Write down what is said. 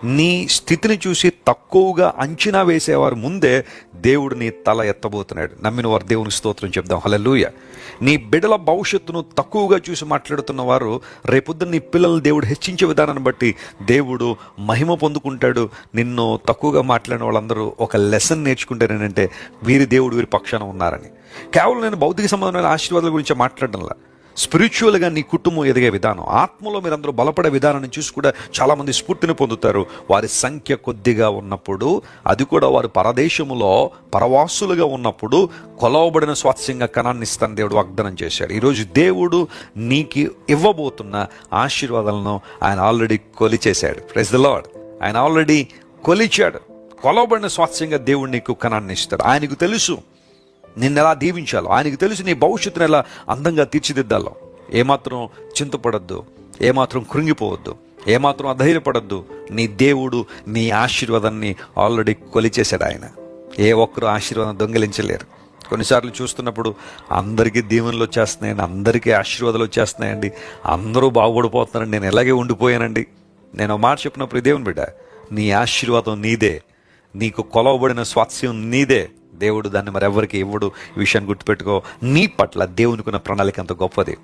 నీ స్థితిని చూసి తక్కువగా అంచనా వేసేవారు ముందే దేవుడు నీ తల ఎత్తబోతున్నాడు. నమ్మిన వారు దేవుని స్తోత్రం చెప్దాం. హల్లెలూయా. నీ బిడ్డల భవిష్యత్తును తక్కువగా చూసి మాట్లాడుతున్న వారు రేపొద్దున నీ పిల్లలు దేవుడు హెచ్చించే విధానాన్ని బట్టి దేవుడు మహిమ పొందుకుంటాడు. నిన్ను తక్కువగా మాట్లాడిన వాళ్ళందరూ ఒక లెసన్ నేర్చుకుంటారేనంటే వీరి దేవుడు వీరి పక్షాన ఉన్నారని. కేవలం నేను భౌతిక సంబంధమైన ఆశీర్వాదాల గురించి మాట్లాడడంలా, స్పిరిచువల్గా నీ కుటుంబం ఎదిగే విధానం, ఆత్మలో మీరందరూ బలపడే విధానాన్ని చూసి కూడా చాలామంది స్ఫూర్తిని పొందుతారు. వారి సంఖ్య కొద్దిగా ఉన్నప్పుడు, అది కూడా వారు పరదేశములో పరవాసులుగా ఉన్నప్పుడు కొలవబడిన స్వాస్థ్యంగా కనాన్ని ఇస్తాను దేవుడు వాగ్దానం చేశాడు. ఈరోజు దేవుడు నీకు ఇవ్వబోతున్న ఆశీర్వాదాలను ఆయన ఆల్రెడీ కొలిచేశాడు. Praise the lord. ఆయన ఆల్రెడీ కొలిచాడు. కొలవబడిన స్వాస్థ్యంగా దేవుడు నీకు కనాన్ని ఇస్తాడు. ఆయనకు తెలుసు నిన్ను ఎలా దీవించాలో, ఆయనకు తెలుసు నీ భవిష్యత్తును ఎలా అందంగా తీర్చిదిద్దాలో. ఏమాత్రం చింతపడద్దు, ఏమాత్రం కృంగిపోవద్దు, ఏమాత్రం అధైర్యపడద్దు. నీ దేవుడు నీ ఆశీర్వాదాన్ని ఆల్రెడీ కొలిచేశాడు. ఆయన ఏ ఒక్కరు ఆశీర్వాదం దొంగిలించలేరు. కొన్నిసార్లు చూస్తున్నప్పుడు అందరికీ దీవెనలు వచ్చేస్తున్నాయండి, అందరికీ ఆశీర్వాదాలు వచ్చేస్తున్నాయండి, అందరూ బాగుపడిపోతున్నారండి, నేను ఎలాగే ఉండిపోయానండి. నేను ఒక మాట చెప్పినప్పుడు, దేవుని బిడ్డ, నీ ఆశీర్వాదం నీదే, నీకు కొలవబడిన స్వాస్థ్యం నీదే. దేవుడు దాన్ని మరెవరికి ఇవ్వడు. ఈ విషయాన్ని గుర్తుపెట్టుకో. నీ పట్ల దేవునికి ఉన్న ప్రణాళిక అంత గొప్పది.